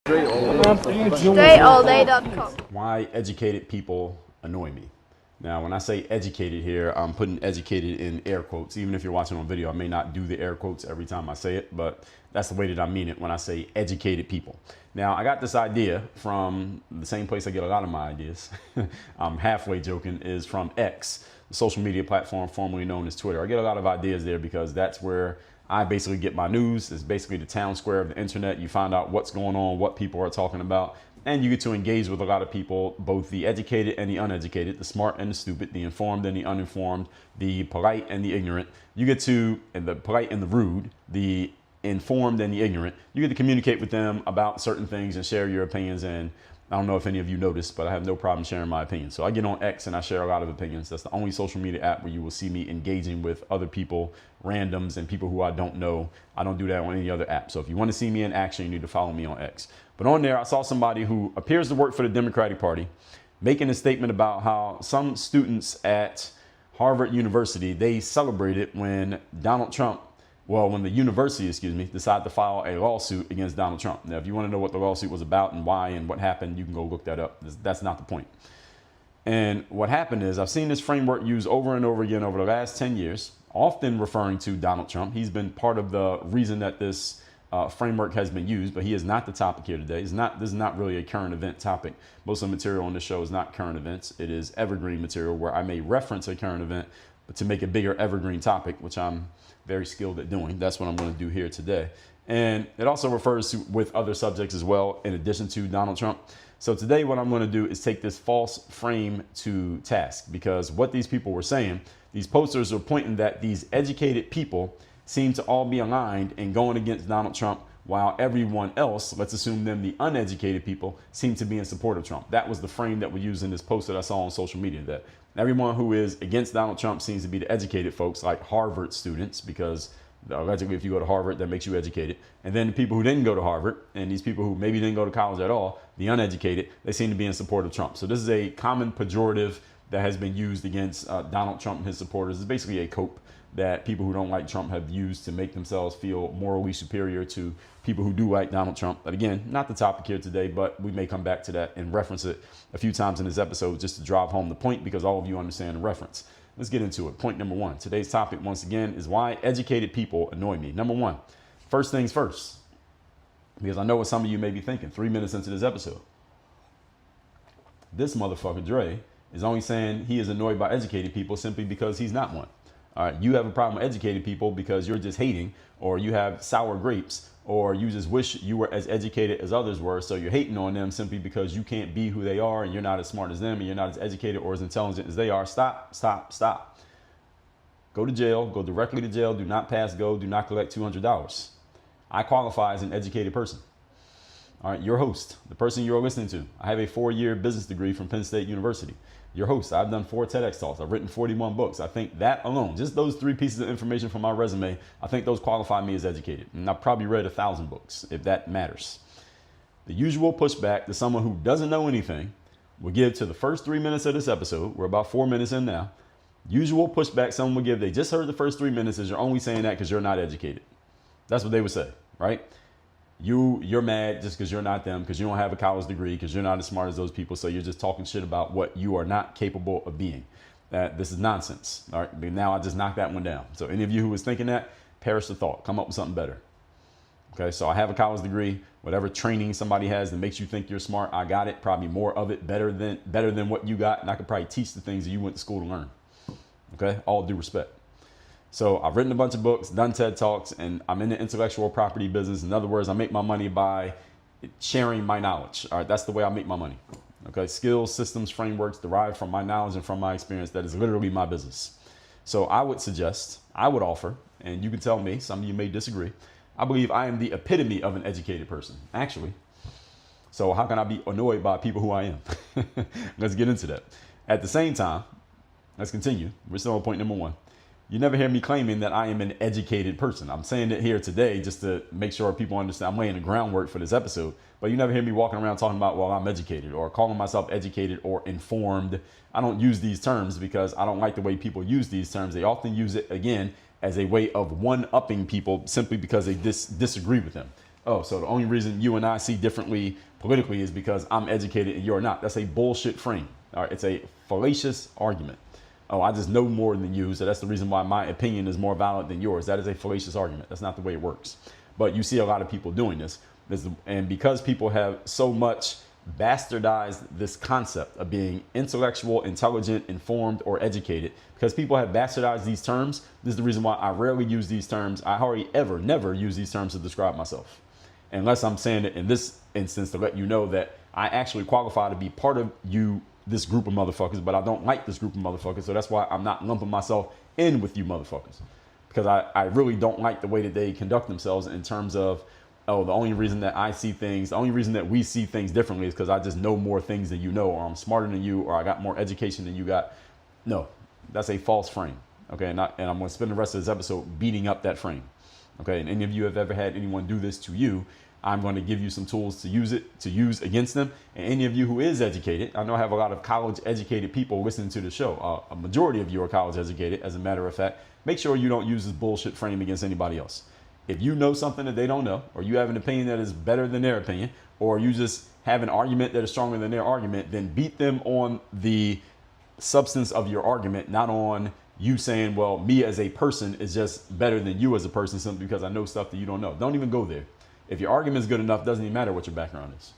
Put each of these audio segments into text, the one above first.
DreAllDay.com. Why educated people annoy me. Now, when I say educated here, I'm putting educated in air quotes. Even if you're watching on video, I may not do the air quotes every time I say it, but that's the way that I mean it when I say educated people. Now, I got this idea from the same place I get a lot of my ideas. I'm halfway joking, is from X, the social media platform formerly known as Twitter. I get a lot of ideas there because that's where I basically get my news. It's basically the town square of the internet. You find out what's going on, what people are talking about, and you get to engage with a lot of people, both the educated and the uneducated, the smart and the stupid, the informed and the uninformed, the polite and the ignorant. You get to, and the polite and the rude, the informed and the ignorant. You get to communicate with them about certain things and share your opinions. And I don't know if any of you noticed, but I have no problem sharing my opinion. So I get on X and I share a lot of opinions. That's the only social media app where you will see me engaging with other people, randoms, and people who I don't know. I don't do that on any other app. So if you want to see me in action, you need to follow me on X. But on there, I saw somebody who appears to work for the Democratic Party making a statement about how some students at Harvard University, they celebrated when when the university, decided to file a lawsuit against Donald Trump. Now, if you want to know what the lawsuit was about and why and what happened, you can go look that up. That's not the point. And what happened is I've seen this framework used over and over again over the last 10 years, often referring to Donald Trump. He's been part of the reason that this framework has been used, but he is not the topic here today. This is not really a current event topic. Most of the material on this show is not current events. It is evergreen material where I may reference a current event, but to make a bigger evergreen topic, which I'm very skilled at doing. That's what I'm going to do here today. And it also refers to with other subjects as well, in addition to Donald Trump. So today what I'm going to do is take this false frame to task, because what these people were saying, these posters are pointing that these educated people seem to all be aligned and going against Donald Trump, while everyone else, let's assume them, the uneducated people, seem to be in support of Trump. That was the frame that was used in this post that I saw on social media, that everyone who is against Donald Trump seems to be the educated folks, like Harvard students, because allegedly if you go to Harvard, that makes you educated. And then the people who didn't go to Harvard, and these people who maybe didn't go to college at all, the uneducated, they seem to be in support of Trump. So this is a common pejorative that has been used against Donald Trump and his supporters. It's basically a cope that people who don't like Trump have used to make themselves feel morally superior to people who do like Donald Trump. But again, not the topic here today, but we may come back to that and reference it a few times in this episode just to drive home the point, because all of you understand the reference. Let's get into it. Point number one. Today's topic, once again, is why educated people annoy me. Number one, first things first, because I know what some of you may be thinking 3 minutes into this episode. This motherfucker, Dre, is only saying he is annoyed by educated people simply because he's not one. All right, you have a problem with educated people because you're just hating, or you have sour grapes, or you just wish you were as educated as others were. So you're hating on them simply because you can't be who they are, and you're not as smart as them, and you're not as educated or as intelligent as they are. Stop, stop, stop. Go to jail, go directly to jail. Do not pass go. Do not collect $200. I qualify as an educated person. All right, your host, the person you're listening to. I have a 4-year business degree from Penn State University. Your host, I've done 4 TEDx talks. I've written 41 books. I think that alone, just those 3 pieces of information from my resume, I think those qualify me as educated. And I've probably read 1,000 books, if that matters. The usual pushback that someone who doesn't know anything will give to the first 3 minutes of this episode, we're about 4 minutes in now, usual pushback someone would give, they just heard the first 3 minutes, is you're only saying that because you're not educated. That's what they would say, right? You're mad just because you're not them, because you don't have a college degree, because you're not as smart as those people. So you're just talking shit about what you are not capable of being. This is nonsense. All right. But now I just knocked that one down. So any of you who was thinking that, perish the thought. Come up with something better. Okay. So I have a college degree. Whatever training somebody has that makes you think you're smart, I got it. Probably more of it, better than what you got. And I could probably teach the things that you went to school to learn. Okay. All due respect. So I've written a bunch of books, done TED Talks, and I'm in the intellectual property business. In other words, I make my money by sharing my knowledge. All right, that's the way I make my money. Okay, skills, systems, frameworks derived from my knowledge and from my experience. That is literally my business. So I would offer, and you can tell me, some of you may disagree, I believe I am the epitome of an educated person, actually. So how can I be annoyed by people who I am? Let's get into that. At the same time, let's continue. We're still on point number one. You never hear me claiming that I am an educated person. I'm saying it here today just to make sure people understand. I'm laying the groundwork for this episode, but you never hear me walking around talking about, well, I'm educated, or calling myself educated or informed. I don't use these terms because I don't like the way people use these terms. They often use it, again, as a way of one-upping people simply because they disagree with them. Oh, so the only reason you and I see differently politically is because I'm educated and you're not. That's a bullshit frame. All right, it's a fallacious argument. Oh, I just know more than you, so that's the reason why my opinion is more valid than yours. That is a fallacious argument. That's not the way it works. But you see a lot of people doing this. And because people have so much bastardized this concept of being intellectual, intelligent, informed, or educated, because people have bastardized these terms, this is the reason why I rarely use these terms. I hardly ever, never use these terms to describe myself. Unless I'm saying it in this instance to let you know that I actually qualify to be part of this group of motherfuckers, but I don't like this group of motherfuckers. So that's why I'm not lumping myself in with you motherfuckers, because I really don't like the way that they conduct themselves in terms of, oh, the only reason that I see things, the only reason that we see things differently is because I just know more things than you know, or I'm smarter than you, or I got more education than you got. No, that's a false frame. Okay, and I'm going to spend the rest of this episode beating up that frame. Okay, and any of you have ever had anyone do this to you, I'm going to give you some tools to use against them. And any of you who is educated, I know I have a lot of college educated people listening to the show. A majority of you are college educated, as a matter of fact. Make sure you don't use this bullshit frame against anybody else. If you know something that they don't know, or you have an opinion that is better than their opinion, or you just have an argument that is stronger than their argument, then beat them on the substance of your argument, not on you saying, well, me as a person is just better than you as a person simply because I know stuff that you don't know. Don't even go there. If your argument is good enough, it doesn't even matter what your background is.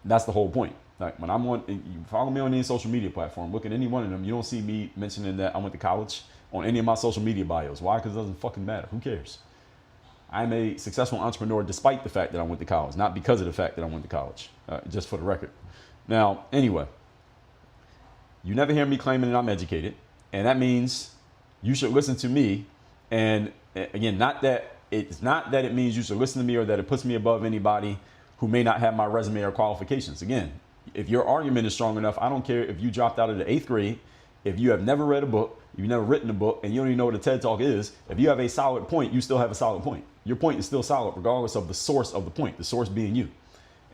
That's the whole point. Like when I'm on, you follow me on any social media platform, look at any one of them, you don't see me mentioning that I went to college on any of my social media bios. Why? Because it doesn't fucking matter. Who cares? I'm a successful entrepreneur despite the fact that I went to college, not because of the fact that I went to college, just for the record. Now, anyway, you never hear me claiming that I'm educated, and that means you should listen to me. And again, it's not that it means you should listen to me or that it puts me above anybody who may not have my resume or qualifications. Again, if your argument is strong enough, I don't care if you dropped out of the 8th grade, if you have never read a book, you've never written a book, and you don't even know what a TED Talk is. If you have a solid point, you still have a solid point. Your point is still solid regardless of the source of the point, the source being you.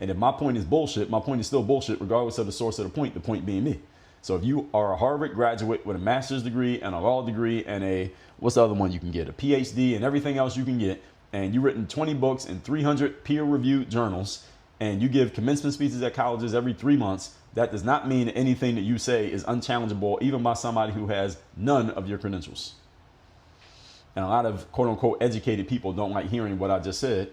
And if my point is bullshit, my point is still bullshit regardless of the source of the point being me. So if you are a Harvard graduate with a master's degree and a law degree and what's the other one you can get? A PhD and everything else you can get, and you've written 20 books in 300 peer-reviewed journals, and you give commencement speeches at colleges every 3 months, that does not mean anything that you say is unchallengeable, even by somebody who has none of your credentials. And a lot of quote-unquote educated people don't like hearing what I just said,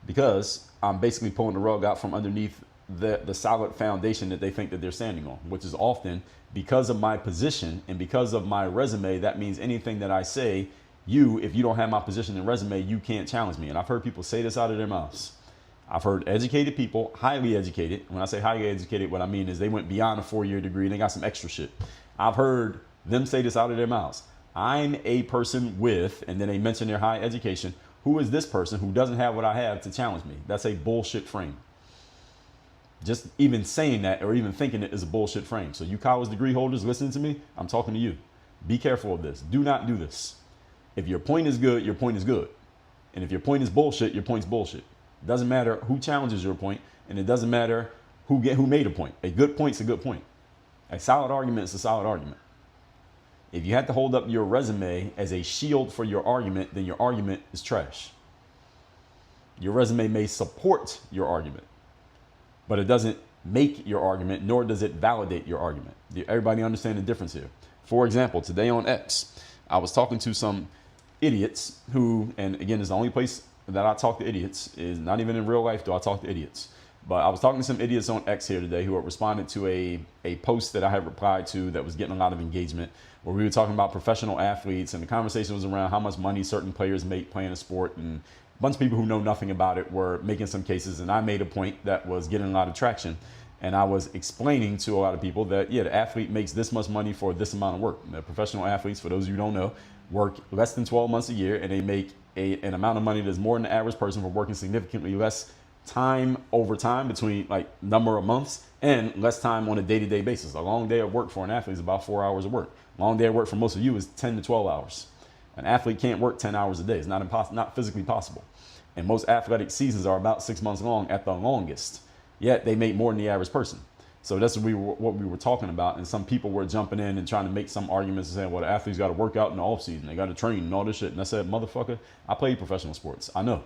because I'm basically pulling the rug out from underneath the solid foundation that they think that they're standing on, which is often because of my position and because of my resume. That means anything that I say, if you don't have my position and resume, you can't challenge me. And I've heard people say this out of their mouths. I've heard educated people, highly educated. When I say highly educated, what I mean is they went beyond a 4-year degree and they got some extra shit. I've heard them say this out of their mouths. I'm a person with, and then they mention their high education. Who is this person who doesn't have what I have to challenge me? That's a bullshit frame. Just even saying that or even thinking it is a bullshit frame. So you college degree holders listening to me, I'm talking to you. Be careful of this. Do not do this. If your point is good, your point is good. And if your point is bullshit, your point's bullshit. It doesn't matter who challenges your point, and it doesn't matter who made a point. A good point's a good point. A solid argument is a solid argument. If you had to hold up your resume as a shield for your argument, then your argument is trash. Your resume may support your argument, but it doesn't make your argument, nor does it validate your argument. Everybody understand the difference here? For example, today on X, I was talking to some idiots who, and again, it's the only place that I talk to idiots, is not even in real life do I talk to idiots. But I was talking to some idiots on X here today who had responded to a post that I had replied to that was getting a lot of engagement, where we were talking about professional athletes, and the conversation was around how much money certain players make playing a sport, and a bunch of people who know nothing about it were making some cases, and I made a point that was getting a lot of traction. And I was explaining to a lot of people that, yeah, the athlete makes this much money for this amount of work. The professional athletes, for those of you who don't know, work less than 12 months a year, and they make an amount of money that's more than the average person for working significantly less time over time, between like number of months, and less time on a day-to-day basis. A long day of work for an athlete is about 4 hours of work. Long day of work for most of you is 10 to 12 hours. An athlete can't work 10 hours a day. It's not physically possible. And most athletic seasons are about 6 months long at the longest. Yet they make more than the average person. So that's what we were talking about. And some people were jumping in and trying to make some arguments and saying, well, the athletes got to work out in the off season. They got to train and all this shit. And I said, motherfucker, I played professional sports. I know.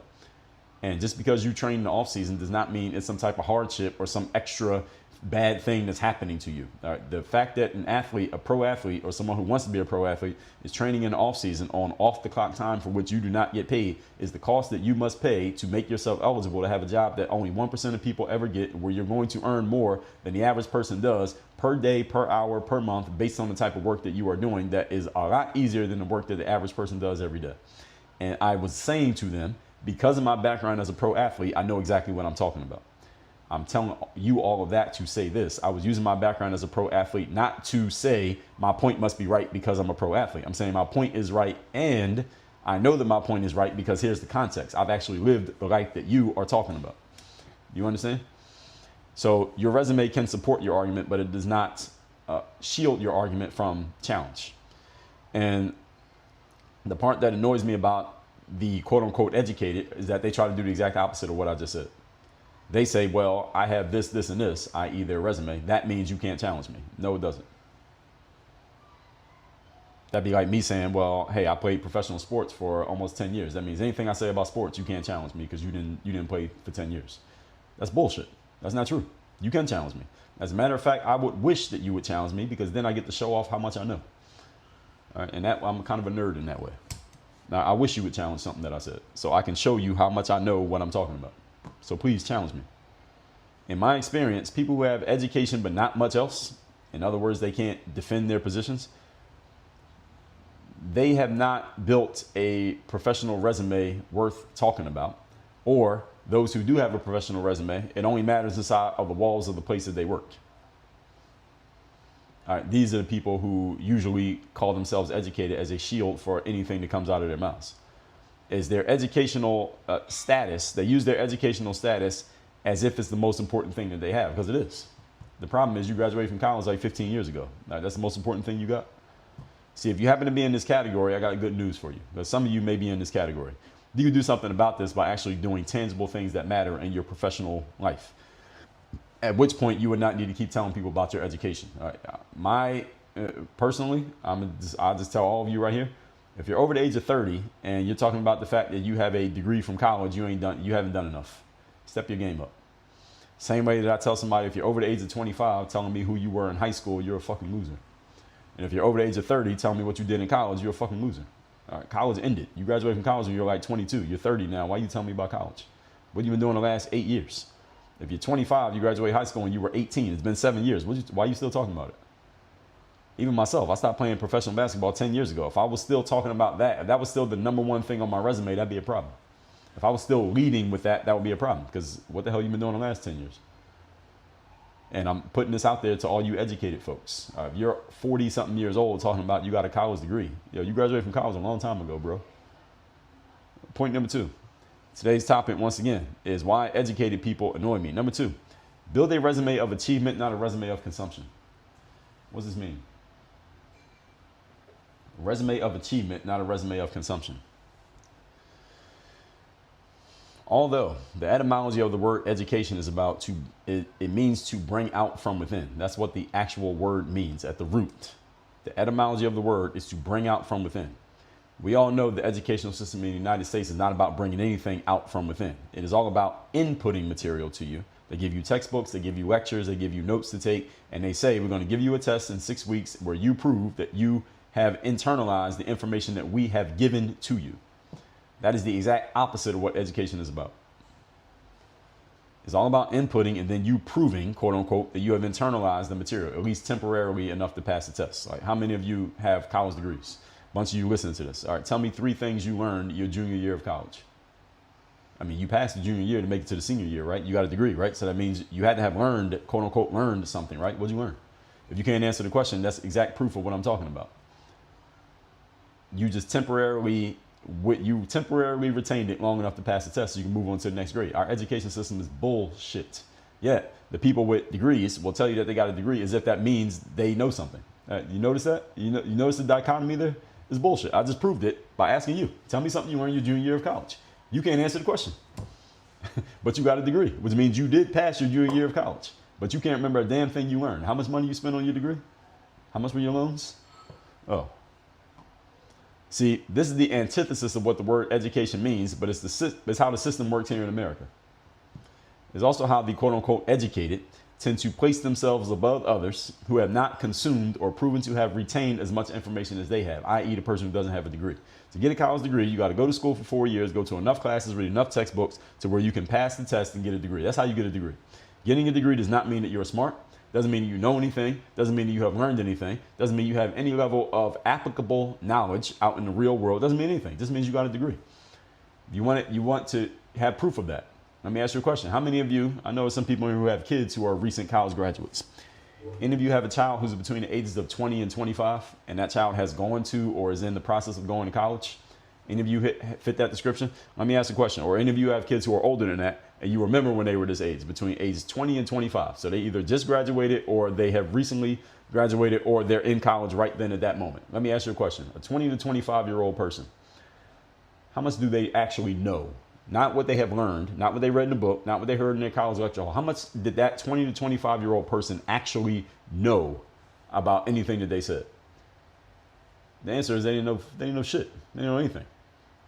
And just because you train in the off season does not mean it's some type of hardship or some extra bad thing that's happening to you. All right? The fact that an athlete, a pro athlete, or someone who wants to be a pro athlete is training in the off season on off the clock time for which you do not get paid is the cost that you must pay to make yourself eligible to have a job that only 1% of people ever get, where you're going to earn more than the average person does per day, per hour, per month, based on the type of work that you are doing. That is a lot easier than the work that the average person does every day. And I was saying to them, because of my background as a pro athlete, I know exactly what I'm talking about. I'm telling you all of that to say this. I was using my background as a pro athlete not to say my point must be right because I'm a pro athlete. I'm saying my point is right, and I know that my point is right because here's the context. I've actually lived the life that you are talking about. You understand? So your resume can support your argument, but it does not shield your argument from challenge. And the part that annoys me about the quote unquote educated is that they try to do the exact opposite of what I just said. They say, well, I have this, this, and this, i.e. their resume. That means you can't challenge me. No, it doesn't. That'd be like me saying, well, hey, I played professional sports for almost 10 years. That means anything I say about sports, you can't challenge me because you didn't play for 10 years. That's bullshit. That's not true. You can challenge me. As a matter of fact, I would wish that you would challenge me because then I get to show off how much I know. All right, and that I'm kind of a nerd in that way. Now, I wish you would challenge something that I said so I can show you how much I know what I'm talking about. So please challenge me. In my experience, people who have education but not much else, in other words, they can't defend their positions, they have not built a professional resume worth talking about. Or those who do have a professional resume, it only matters inside of the walls of the place that they work. All right, these are the people who usually call themselves educated as a shield for anything that comes out of their mouths. Is their educational status. They use their educational status as if it's the most important thing that they have, because it is. The problem is you graduated from college like 15 years ago. That's the most important thing you got. See, if you happen to be in this category, I got good news for you. Because some of you may be in this category. You can do something about this by actually doing tangible things that matter in your professional life. At which point you would not need to keep telling people about your education. All right. Personally, I'll just tell all of you right here. If you're over the age of 30 and you're talking about the fact that you have a degree from college, you haven't done enough. Step your game up. Same way that I tell somebody, if you're over the age of 25, telling me who you were in high school, you're a fucking loser. And if you're over the age of 30, telling me what you did in college, you're a fucking loser. All right, college ended. You graduated from college when you're like 22. You're 30 now. Why are you telling me about college? What have you been doing the last 8 years? If you're 25, you graduated high school when you were 18. It's been 7 years. Why are you still talking about it? Even myself, I stopped playing professional basketball 10 years ago. If I was still talking about that, if that was still the number one thing on my resume, that'd be a problem. If I was still leading with that, that would be a problem. Because what the hell you been doing the last 10 years? And I'm putting this out there to all you educated folks. If you're 40-something years old talking about you got a college degree, you graduated from college a long time ago, bro. Point number 2. Today's topic, once again, is why educated people annoy me. Number 2, build a resume of achievement, not a resume of consumption. What does this mean? A resume of achievement, not a resume of consumption. Although the etymology of the word education is about it means to bring out from within. That's what the actual word means at the root. The etymology of the word is to bring out from within. We all know the educational system in the United States is not about bringing anything out from within. It is all about inputting material to you. They give you textbooks, they give you lectures, they give you notes to take, and they say, we're going to give you a test in 6 weeks where you prove that you have internalized the information that we have given to you. That is the exact opposite of what education is about. It's all about inputting and then you proving, quote unquote, that you have internalized the material, at least temporarily enough to pass the test. Like, how many of you have college degrees? A bunch of you listening to this. All right, tell me 3 things you learned your junior year of college. I mean, you passed the junior year to make it to the senior year, right? You got a degree, right? So that means you had to have learned, quote unquote, learned something, right? What'd you learn? If you can't answer the question, that's exact proof of what I'm talking about. You just temporarily retained it long enough to pass the test so you can move on to the next grade. Our education system is bullshit. Yet the people with degrees will tell you that they got a degree as if that means they know something. You notice that? You notice the dichotomy there? It's bullshit. I just proved it by asking you. Tell me something you learned your junior year of college. You can't answer the question. But you got a degree, which means you did pass your junior year of college. But you can't remember a damn thing you learned. How much money you spent on your degree? How much were your loans? Oh. See, this is the antithesis of what the word education means, but it's how the system works here in America. It's also how the quote unquote educated tend to place themselves above others who have not consumed or proven to have retained as much information as they have, i.e. the person who doesn't have a degree. To get a college degree, you got to go to school for 4 years, go to enough classes, read enough textbooks to where you can pass the test and get a degree. That's how you get a degree. Getting a degree does not mean that you're smart. Doesn't mean you know anything. Doesn't mean that you have learned anything. Doesn't mean you have any level of applicable knowledge out in the real world. Doesn't mean anything. It just means you got a degree. You want to have proof of that. Let me ask you a question. How many of you, I know some people who have kids who are recent college graduates. Any of you have a child who's between the ages of 20 and 25 and that child has gone to or is in the process of going to college? Any of you fit that description? Let me ask a question. Or any of you have kids who are older than that and you remember when they were this age, between ages 20 and 25. So they either just graduated or they have recently graduated or they're in college right then at that moment. Let me ask you a question. A 20 to 25-year-old person, how much do they actually know? Not what they have learned, not what they read in the book, not what they heard in their college lecture hall. How much did that 20 to 25-year-old person actually know about anything that they said? The answer is they didn't know shit. They didn't know anything.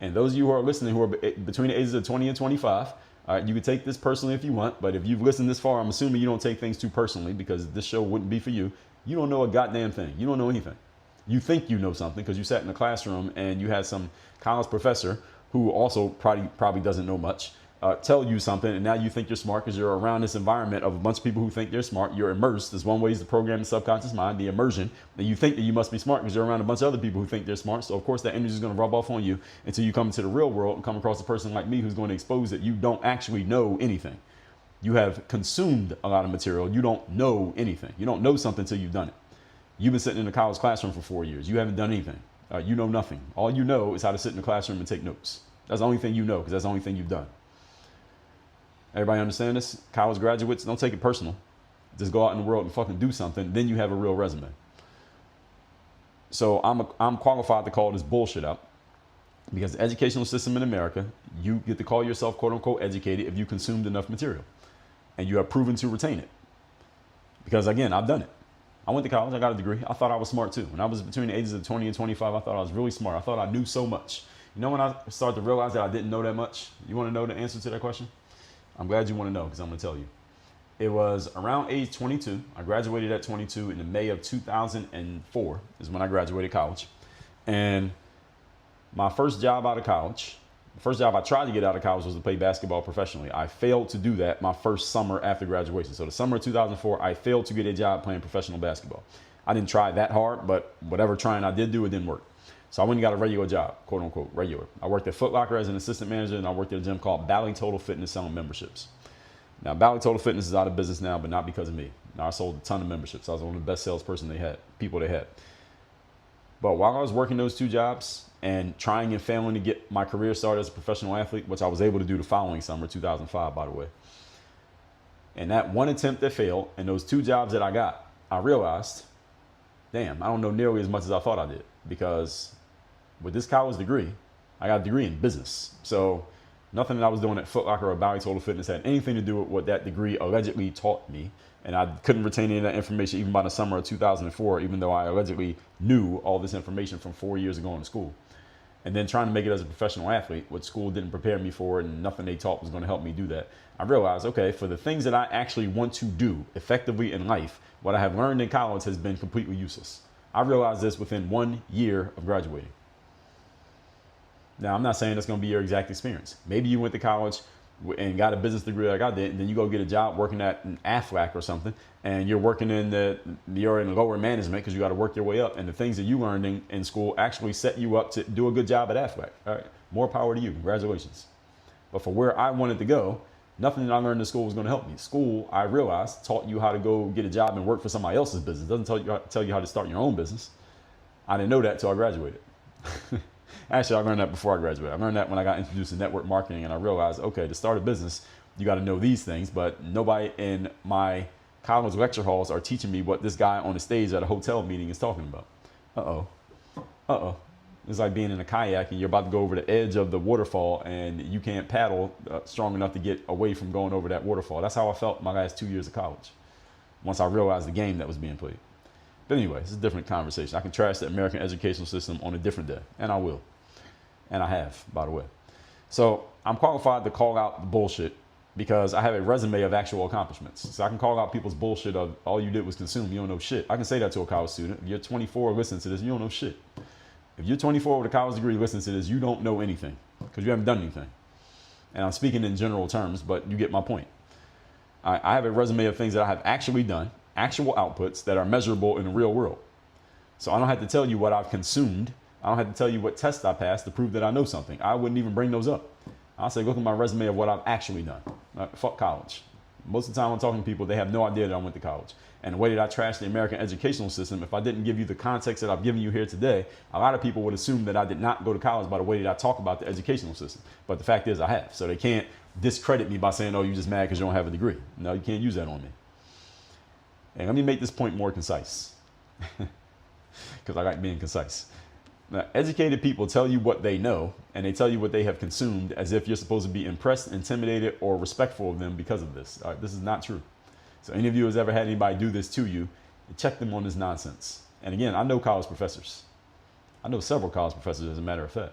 And those of you who are listening who are between the ages of 20 and 25, all right, you can take this personally if you want, but if you've listened this far, I'm assuming you don't take things too personally because this show wouldn't be for you. You don't know a goddamn thing. You don't know anything. You think you know something because you sat in the classroom and you had some college professor who also probably doesn't know much, tell you something, and now you think you're smart because you're around this environment of a bunch of people who think they're smart. You're immersed. There's one way to program the subconscious mind, the immersion. That you think that you must be smart because you're around a bunch of other people who think they're smart. So of course that energy is going to rub off on you until you come into the real world and come across a person like me who's going to expose that you don't actually know anything. You have consumed a lot of material. You don't know anything. You don't know something until you've done it. You've been sitting in a college classroom for 4 years. You haven't done anything. You know nothing. All you know is how to sit in the classroom and take notes. That's the only thing you know because that's the only thing you've done. Everybody understand this? College graduates, don't take it personal. Just go out in the world and fucking do something. Then you have a real resume. So I'm qualified to call this bullshit out because the educational system in America, you get to call yourself quote unquote educated if you consumed enough material and you have proven to retain it. Because again, I've done it. I went to college, I got a degree. I thought I was smart too. When I was between the ages of 20 and 25, I thought I was really smart. I thought I knew so much. You know when I started to realize that I didn't know that much? You want to know the answer to that question? I'm glad you want to know because I'm going to tell you. It was around age 22. I graduated at 22 in the May of 2004 is when I graduated college. And my first job out of college, the first job I tried to get out of college was to play basketball professionally. I failed to do that my first summer after graduation. So the summer of 2004, I failed to get a job playing professional basketball. I didn't try that hard, but whatever trying I did do, it didn't work. So I went and got a regular job, quote unquote, regular. I worked at Foot Locker as an assistant manager, and I worked at a gym called Bally Total Fitness selling memberships. Now, Bally Total Fitness is out of business now, but not because of me. Now, I sold a ton of memberships. I was one of the best salesperson people they had. But while I was working those two jobs and trying and failing to get my career started as a professional athlete, which I was able to do the following summer, 2005, by the way. And that one attempt that failed and those two jobs that I got, I realized, damn, I don't know nearly as much as I thought I did because with this college degree, I got a degree in business. So nothing that I was doing at Foot Locker or Bally Total Fitness had anything to do with what that degree allegedly taught me. And I couldn't retain any of that information even by the summer of 2004, even though I allegedly knew all this information from 4 years ago in school. And then trying to make it as a professional athlete, which school didn't prepare me for and nothing they taught was going to help me do that. I realized, okay, for the things that I actually want to do effectively in life, what I have learned in college has been completely useless. I realized this within 1 year of graduating. Now, I'm not saying that's going to be your exact experience. Maybe you went to college and got a business degree like I did, and then you go get a job working at an AFLAC or something, and you're working you're in lower management because you got to work your way up, and the things that you learned in school actually set you up to do a good job at AFLAC. All right, more power to you. Congratulations. But for where I wanted to go, nothing that I learned in school was going to help me. School, I realized, taught you how to go get a job and work for somebody else's business. It doesn't tell you how to start your own business. I didn't know that until I graduated. Actually, I learned that before I graduated. I learned that when I got introduced to network marketing, and I realized, okay, to start a business, you got to know these things, but nobody in my college lecture halls are teaching me what this guy on the stage at a hotel meeting is talking about. Uh-oh. It's like being in a kayak and you're about to go over the edge of the waterfall and you can't paddle strong enough to get away from going over that waterfall. That's how I felt my last 2 years of college once I realized the game that was being played. But anyway, it's a different conversation. I can trash the American educational system on a different day, and I will. And I have, by the way. So I'm qualified to call out the bullshit because I have a resume of actual accomplishments. So I can call out people's bullshit of all you did was consume. You don't know shit. I can say that to a college student. If you're 24 listening to this, you don't know shit. If you're 24 with a college degree listening to this, you don't know anything because you haven't done anything. And I'm speaking in general terms, but you get my point. I have a resume of things that I have actually done, actual outputs that are measurable in the real world. So I don't have to tell you what I've consumed. I don't have to tell you what tests I passed to prove that I know something. I wouldn't even bring those up. I'll say, look at my resume of what I've actually done. Fuck college. Most of the time I'm talking to people, they have no idea that I went to college. And the way that I trash the American educational system, if I didn't give you the context that I've given you here today, a lot of people would assume that I did not go to college by the way that I talk about the educational system. But the fact is I have. So they can't discredit me by saying, oh, you're just mad because you don't have a degree. No, you can't use that on me. And let me make this point more concise because I like being concise. Now, educated people tell you what they know, and they tell you what they have consumed as if you're supposed to be impressed, intimidated, or respectful of them because of this. All right, this is not true. So any of you has ever had anybody do this to you, check them on this nonsense. And again, I know college professors. I know several college professors, as a matter of fact.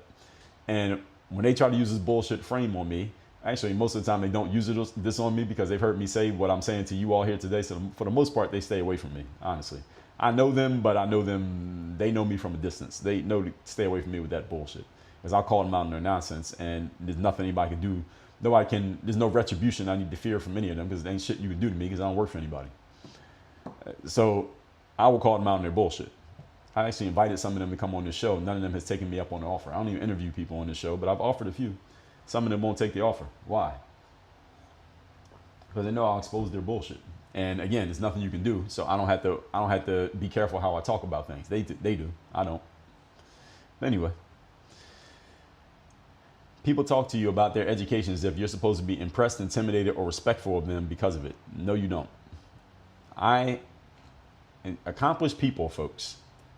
And when they try to use this bullshit frame on me, actually, most of the time they don't use this on me because they've heard me say what I'm saying to you all here today. So for the most part, they stay away from me, honestly. I know them, but I know them, they know me from a distance. They know to stay away from me with that bullshit. Because I'll call them out on their nonsense, and there's nothing anybody can do. There's no retribution I need to fear from any of them because there ain't shit you can do to me because I don't work for anybody. So I will call them out on their bullshit. I actually invited some of them to come on this show. None of them has taken me up on the offer. I don't even interview people on this show, but I've offered a few. Some of them won't take the offer. Why? Because they know I'll expose their bullshit. And again, there's nothing you can do, so I don't have to be careful how I talk about things. They do. I don't. But anyway, people talk to you about their education as if you're supposed to be impressed, intimidated, or respectful of them because of it. No, you don't. Accomplished people, folks,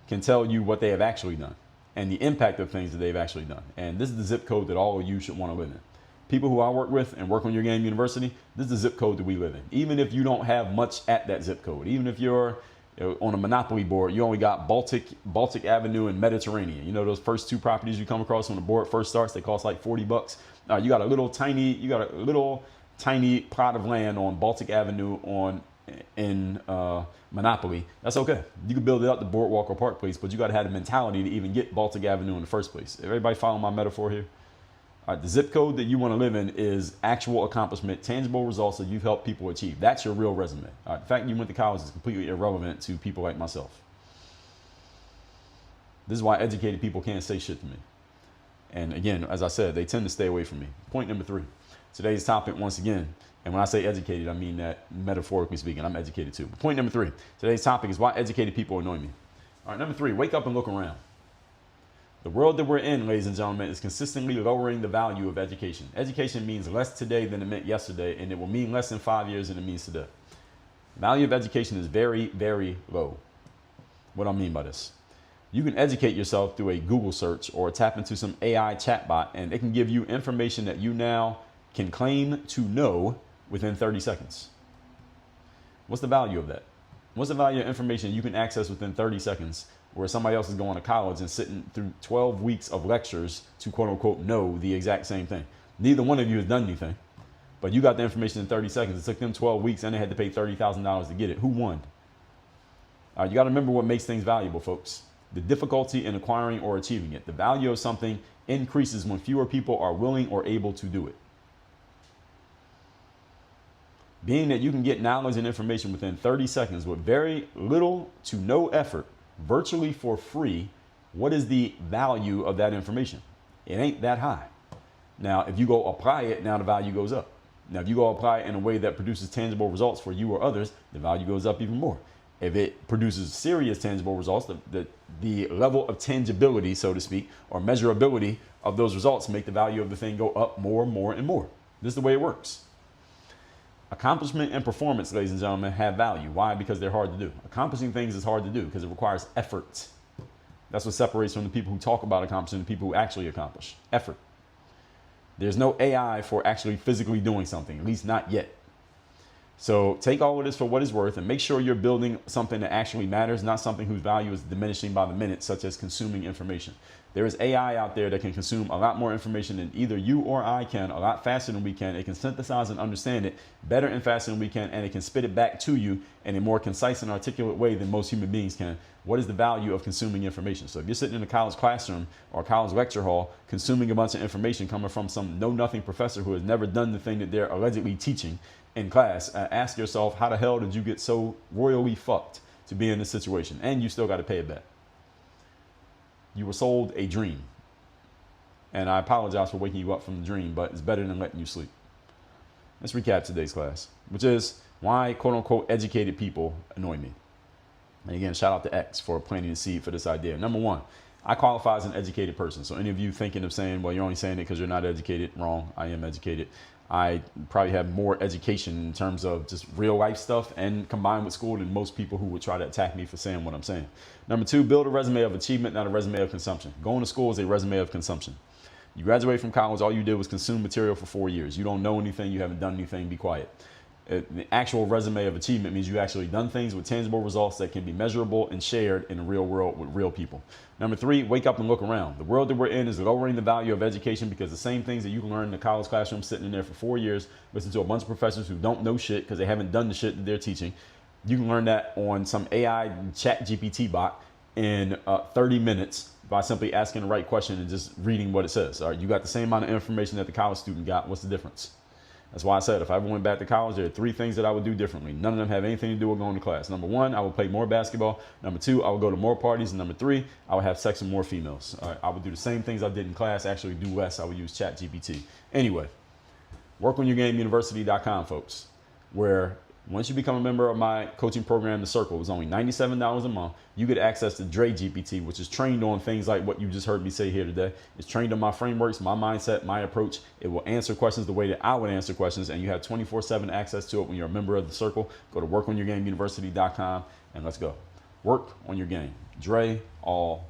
can tell you what they have actually done and the impact of things that they've actually done. And this is the zip code that all of you should want to live in. People who I work with and work on your game university, this is the zip code that we live in. Even if you don't have much at that zip code, even if you're on a Monopoly board, you only got Baltic Avenue and Mediterranean. You know, those first two properties you come across when the board first starts, they cost like $40. You got a little tiny plot of land on Baltic Avenue in Monopoly. That's okay. You can build it up to Boardwalk or Park Place, but you got to have the mentality to even get Baltic Avenue in the first place. Everybody follow my metaphor here? All right, the zip code that you want to live in is actual accomplishment, tangible results that you've helped people achieve. That's your real resume. All right, the fact you went to college is completely irrelevant to people like myself. This is why educated people can't say shit to me. And again, as I said, they tend to stay away from me. Point number 3. Today's topic, once again, and when I say educated, I mean that metaphorically speaking, I'm educated too. But point number 3, today's topic is why educated people annoy me. All right, number 3, wake up and look around. The world that we're in, ladies and gentlemen, is consistently lowering the value of education. Education means less today than it meant yesterday, and it will mean less in 5 years than it means today. The value of education is very, very low. What do I mean by this? You can educate yourself through a Google search or tap into some AI chatbot, and it can give you information that you now can claim to know within 30 seconds. What's the value of that? What's the value of information you can access within 30 seconds where somebody else is going to college and sitting through 12 weeks of lectures to quote unquote know the exact same thing? Neither one of you has done anything, but you got the information in 30 seconds. It took them 12 weeks and they had to pay $30,000 to get it. Who won? You got to remember what makes things valuable, folks. The difficulty in acquiring or achieving it. The value of something increases when fewer people are willing or able to do it. Being that you can get knowledge and information within 30 seconds with very little to no effort, virtually for free, what is the value of that information? It ain't that high. Now, if you go apply it, now the value goes up. Now, if you go apply it in a way that produces tangible results for you or others, the value goes up even more. If it produces serious tangible results, the level of tangibility, so to speak, or measurability of those results make the value of the thing go up more and more and more. This is the way it works. Accomplishment and performance, ladies and gentlemen, have value. Why? Because they're hard to do. Accomplishing things is hard to do because it requires effort. That's what separates from the people who talk about accomplishing the people who actually accomplish. Effort. There's no AI for actually physically doing something, at least not yet. So take all of this for what it's worth and make sure you're building something that actually matters, not something whose value is diminishing by the minute, such as consuming information. There is AI out there that can consume a lot more information than either you or I can, a lot faster than we can. It can synthesize and understand it better and faster than we can, and it can spit it back to you in a more concise and articulate way than most human beings can. What is the value of consuming information? So if you're sitting in a college classroom or a college lecture hall consuming a bunch of information coming from some know-nothing professor who has never done the thing that they're allegedly teaching in class, ask yourself, how the hell did you get so royally fucked to be in this situation? And you still got to pay it back. You were sold a dream. And I apologize for waking you up from the dream, but it's better than letting you sleep. Let's recap today's class, which is why quote unquote educated people annoy me. And again, shout out to X for planting the seed for this idea. Number one, I qualify as an educated person. So any of you thinking of saying, well, you're only saying it because you're not educated, wrong. I am educated. I probably have more education in terms of just real life stuff and combined with school than most people who would try to attack me for saying what I'm saying. Number two, build a resume of achievement, not a resume of consumption. Going to school is a resume of consumption. You graduate from college, all you did was consume material for 4 years. You don't know anything, you haven't done anything, be quiet. The actual resume of achievement means you actually done things with tangible results that can be measurable and shared in the real world with real people. Number three, wake up and look around. The world that we're in is lowering the value of education because the same things that you can learn in the college classroom sitting in there for 4 years, listen to a bunch of professors who don't know shit because they haven't done the shit that they're teaching. You can learn that on some AI ChatGPT bot in 30 minutes by simply asking the right question and just reading what it says. All right, you got the same amount of information that the college student got. What's the difference? That's why I said if I ever went back to college, there are 3 things that I would do differently. None of them have anything to do with going to class. Number one, I would play more basketball. Number two, I would go to more parties. And number three, I would have sex with more females. All right, I would do the same things I did in class, actually do less. I would use ChatGPT. Anyway, workonyourgameuniversity.com, folks, where once you become a member of my coaching program, The Circle, it's only $97 a month. You get access to DreGPT, which is trained on things like what you just heard me say here today. It's trained on my frameworks, my mindset, my approach. It will answer questions the way that I would answer questions, and you have 24/7 access to it when you're a member of The Circle. Go to workonyourgameuniversity.com and let's go. Work on your game. Dre all